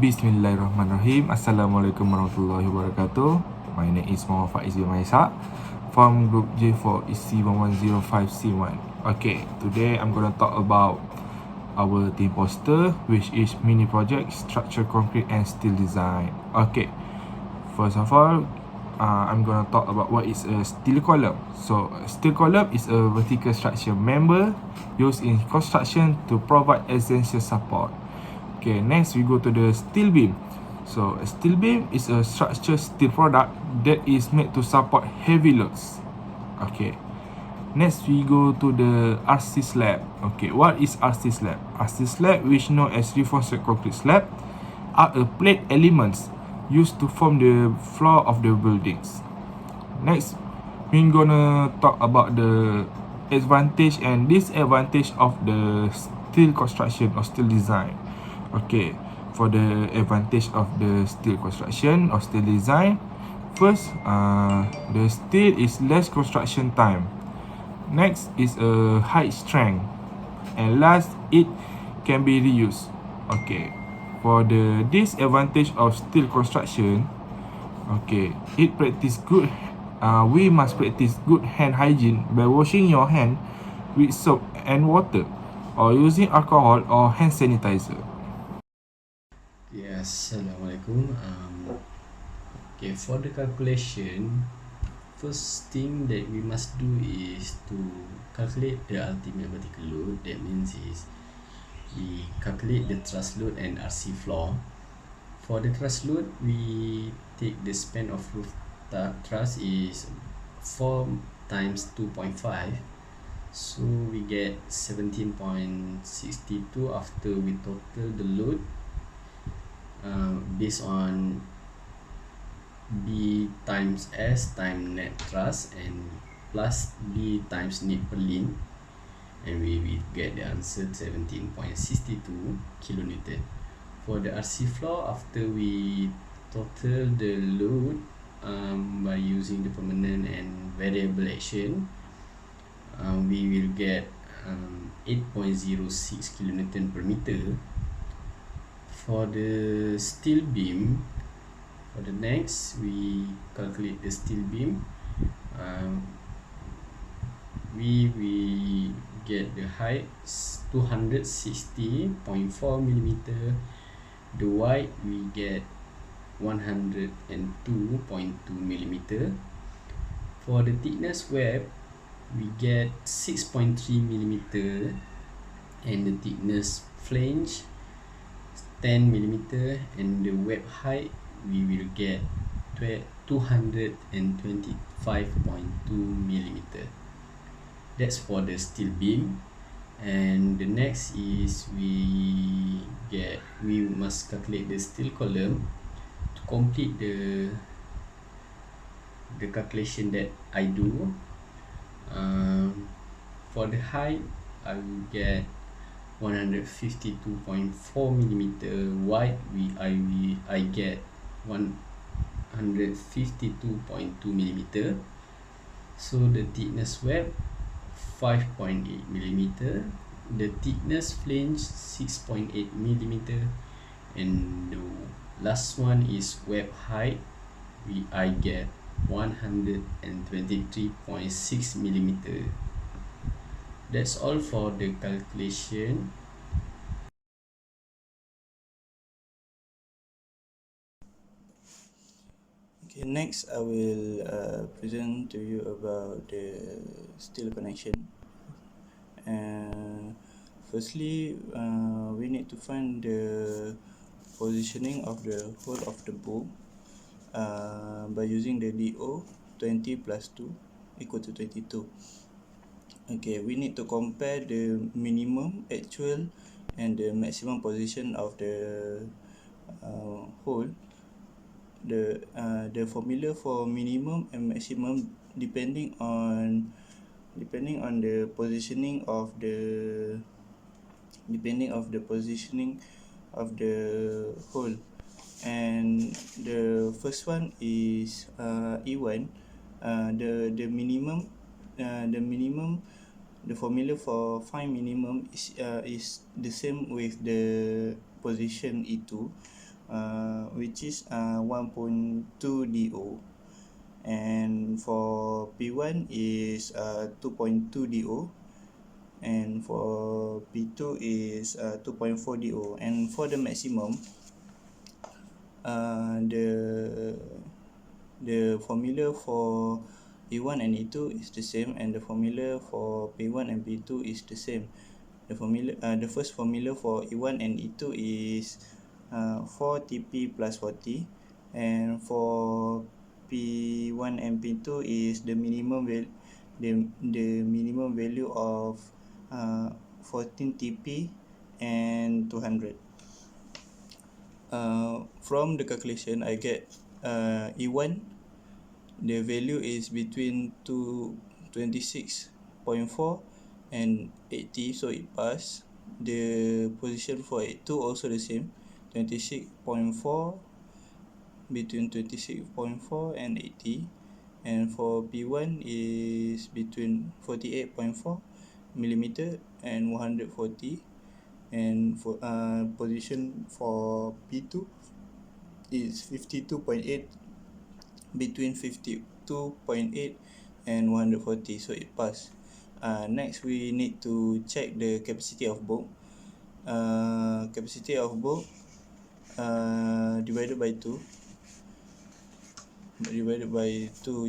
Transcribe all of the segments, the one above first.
Bismillahirrahmanirrahim. Assalamualaikum warahmatullahi wabarakatuh. My name is Muhammad Faiz bin Maisa from Group J4 EC1105C1. Okay, today I'm going to talk about our team poster, which is mini project structure concrete and steel design. Okay, first of all, I'm going to talk about what is a steel column. So a steel column is a vertical structure member used in construction to provide essential support. Okay, next we go to the steel beam. So a steel beam is a structured steel product that is made to support heavy loads. Okay, next we go to the RC slab. Okay, what is RC slab? RC slab, which known as reinforced concrete slab, are a plate elements used to form the floor of the buildings. Next, we're gonna talk about the advantage and disadvantage of the steel construction or steel design. Okay, for the advantage of the steel construction or steel design, first, the steel is less construction time. Next is a high strength, and last, it can be reused. Okay, for the disadvantage of steel construction, okay, we must practice good hand hygiene by washing your hand with soap and water, or using alcohol or hand sanitizer. Yes, Assalamualaikum. Okay, for the calculation, first thing that we must do is to calculate the ultimate vertical load. That means is we calculate the truss load and RC floor. For the truss load, we take the span of roof truss is 4 times 2.5. So we get 17.62 after we total the load based on B times S times net truss and plus B times net per link, and we will get the answer 17.62 kilonewton. For the RC floor, after we total the load by using the permanent and variable action, we will get 8.06 kilonewton per meter. For the steel beam, for the next, we calculate the steel beam. We get the height 260.4 millimeter. The wide we get 102.2 millimeter. For the thickness web, we get 6.3 millimeter, and the thickness flange 10 millimeter, and the web height we will get 225.2 millimeter. That's for the steel beam. And the next is we must calculate the steel column. To complete the calculation that I do, for the height I will get 152.4 millimeter. Wide I get 152.2 millimeter. So the thickness web 5.8 millimeter, the thickness flange 6.8 millimeter, and the last one is web height. I get 123.6 millimeter. That's all for the calculation. Okay, next I will present to you about the steel connection. And firstly, we need to find the positioning of the whole of the boom by using the DO 20 plus 2 equal to 22. Okay, we need to compare the minimum, actual, and the maximum position of the hole. The formula for minimum and maximum depending on the positioning of the hole. And the first one is E1. The minimum, the formula for find minimum is the same with the position E2. which is 1.2 DO, and for P1 is 2.2 DO, and for P2 is 2.4 DO. And for the maximum, the formula for E1 and E2 is the same, and the formula for P1 and P2 is the same. The first formula for E1 and E2 is 4TP plus 40, and for P1 and P2 is the minimum value of 14TP and 200. From the calculation, I get E1, the value is between 26.4 and 80, so it passed. The position for E2 also the same, 26.4, between 26.4 and 80, and for P1 is between 48.4 millimeter and 140, and for position for P2 is 52.8, between 52.8 and 140, so it passed. Next, we need to check the capacity of bulb. Capacity of bulb divided by 2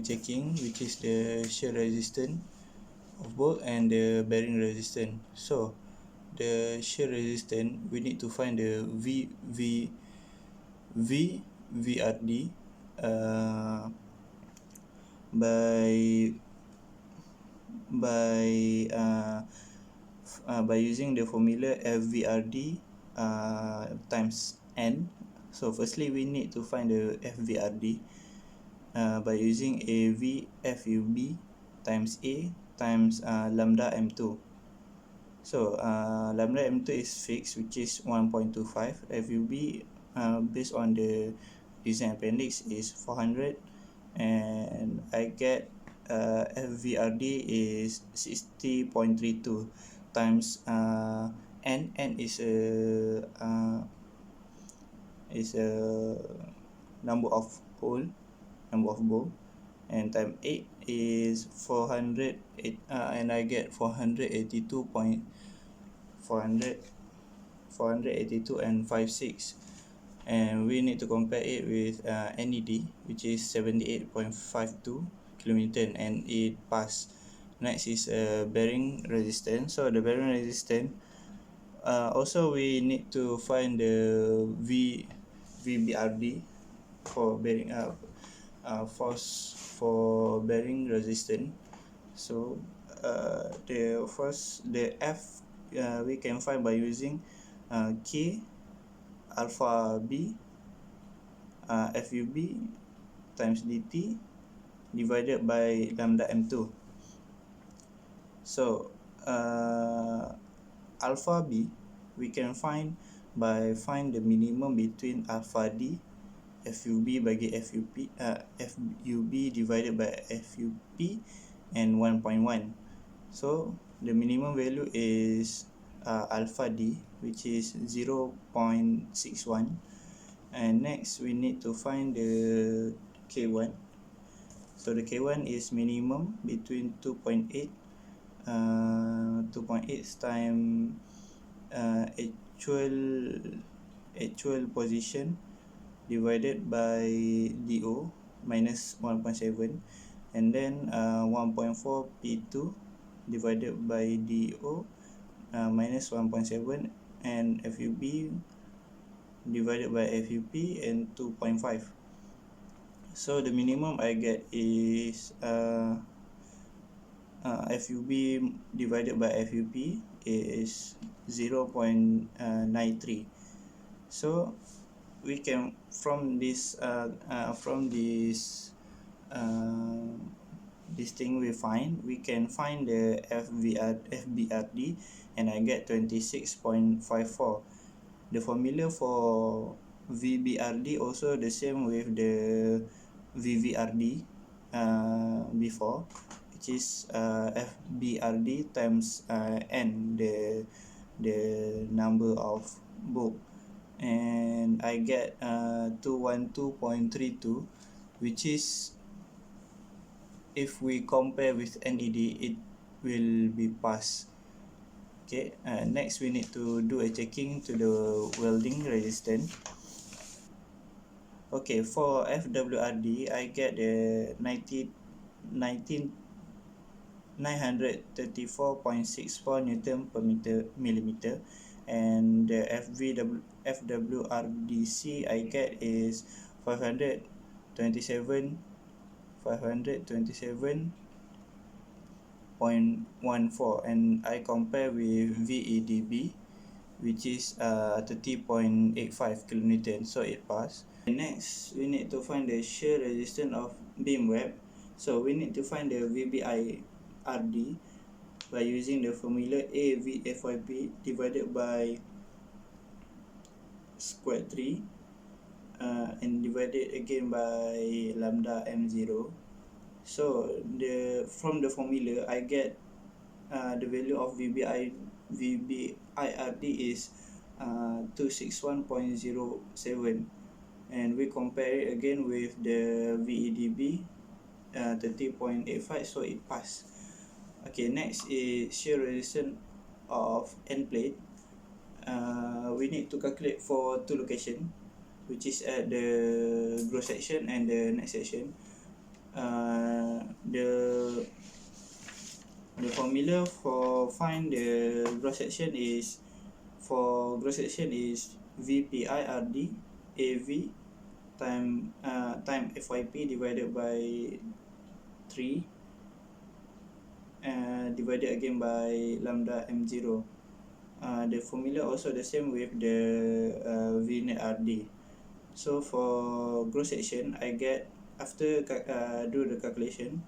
checking, which is the shear resistance of bulb and the bearing resistance. So the shear resistance, we need to find the VRD by using the formula FVRD times N. So firstly, we need to find the FVRD by using AV FUB times A times lambda M2. So lambda M2 is fixed, which is 1.25. FUB based on the design appendix is 400, and I get FVRD is 60.32 times N is a number of bulb, and time 8 is 400, and I get 482 and 56, and we need to compare it with NED, which is 78.52 kN, and it passed. Next is bearing resistance. So the bearing resistance, also we need to find the VBRD for bearing force for bearing resistance. So the F we can find by using K alpha B FUB times dt divided by lambda M2. So alpha B we can find by find the minimum between alpha D FUB bagi FUB divided by FUP and 1.1. So the minimum value is alpha D, which is 0.61, and next we need to find the K1. So the K1 is minimum between 2.8 times actual position divided by DO minus 1.7, and then 1.4 P2 divided by DO minus 1.7, and FUB divided by FUP and 2.5. So the minimum I get is FUB divided by FUP is 0.93. So we can this thing we can find the FBRD, and I get 26.54. The formula for VBRD also the same with the VVRD before, which is FBRD times N, the number of bulb. and I get 212.32, which is, if we compare with NED, it will be pass. Okay, next we need to do a checking to the welding resistance. Okay, for FWRD, I get the 934.64 Newton per millimeter, and the FWRDC I get is 527 527.14, and I compare with VEDB, which is 30.85 kilonewton, so it passed. Next, we need to find the shear resistance of beam web. So we need to find the VBI RD by using the formula AVFYP divided by square 3 and divided again by lambda M0. So from the formula, I get the value of VBIRD is 261.07, and we compare it again with the VEDB 30.85, so it passed. Okay, next is shear resistance of end plate. We need to calculate for two locations, which is at the gross section and the net section. The formula for find the gross section is, for gross section is VPIRD AV time FYP divided by 3 divided again by lambda M0. The formula also the same with the VNet RD. So for gross section, I get, after do the calculation,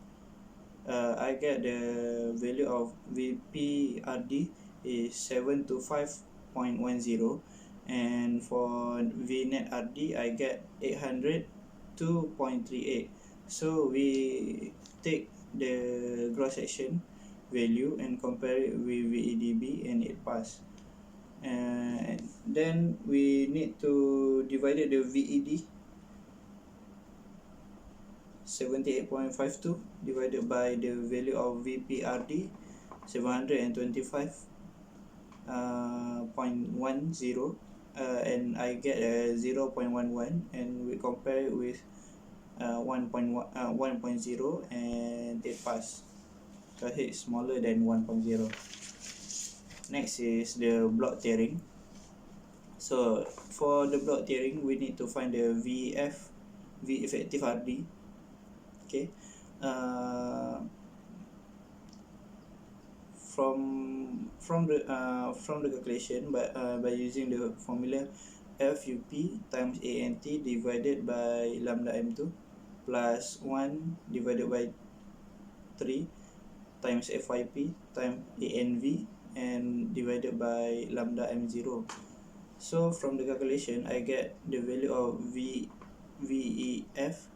I get the value of VPRD is 725.10, and for VNet RD I get 802.38. So we take the gross section value and compare it with VEDB, and it passed. And then we need to divide the VED 78.52 divided by the value of VPRD 725.10, and I get 0.11, and we compare it with 1.0, and it passed because it's smaller than 1.0. Next is the block tearing. So for the block tearing, we need to find the V effective RD. Okay, from the calculation, by using the formula FUP times ANT divided by lambda M2 plus 1 divided by 3 times FYP times ANV and divided by lambda M0. So from the calculation, I get the value of VEF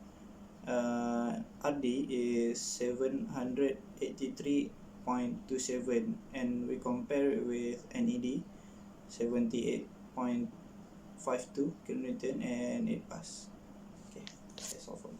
RD is 783.27, and we compare it with NED 78.52 kilonewton, and it passed. Okay, that's all for